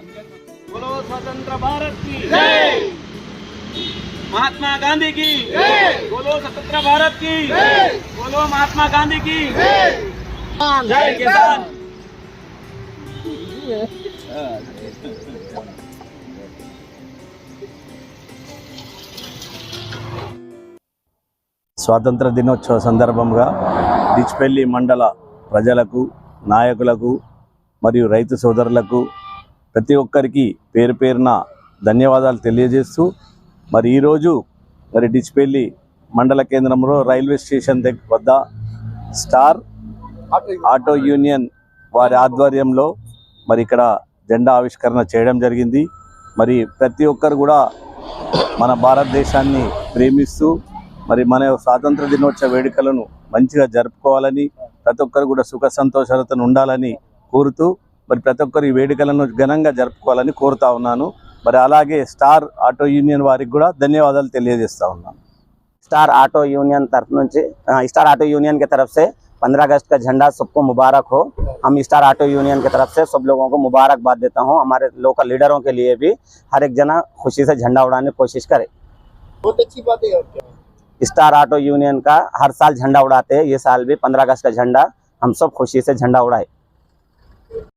बोलो स्वतंत्र भारत की जय, महात्मा गांधी की जय, बोलो स्वतंत्र भारत की जय, बोलो महात्मा गांधी की जय, जय किसान। స్వాతంత్ర దినోత్సవ సందర్భంగా డిచ్పల్లి మండల ప్రజలకు, నాయకులకు మరియు రైతు సోదరులకు ప్రతి ఒక్కరికి పేరు పేరున ధన్యవాదాలు తెలియజేస్తూ మరి ఈరోజు డిచ్పల్లి మండల కేంద్రంలో రైల్వే స్టేషన్ వద్ద స్టార్ ఆటో యూనియన్ వారి ఆధ్వర్యంలో మరి ఇక్కడ జెండా ఆవిష్కరణ చేయడం జరిగింది. మరి ప్రతి ఒక్కరు కూడా మన భారతదేశాన్ని ప్రేమిస్తూ మరి మన స్వాతంత్ర దినోత్సవ వేడుకలను మంచిగా జరుపుకోవాలని, ప్రతి ఒక్కరు కూడా సుఖ సంతోషాలతో ఉండాలని కోరుతూ మరి ప్రతి ఒక్కరు ఈ వేడుకలను ఘనంగా జరుపుకోవాలని కోరుతా ఉన్నాను. మరి అలాగే స్టార్ ఆటో యూనియన్ వారికి కూడా ధన్యవాదాలు తెలియజేస్తా ఉన్నాను. स्टार ऑटो यूनियन तरफ నుంచి स्टार ऑटो यूनियन की तरफ से 15 अगस्त का झंडा सबको मुबारक हो। हम स्टार ऑटो यूनियन की तरफ से सब लोगों को मुबारकबाद देता हूं। हमारे लोकल लीडरों के लिए भी हर एक जना खुशी से झंडा उड़ाने की कोशिश करे। बहुत अच्छी बात है। और क्या स्टार ऑटो यूनियन का हर साल झंडा उड़ाते हैं, ये साल भी 15 अगस्त का झंडा हम सब खुशी से झंडा उड़ाए।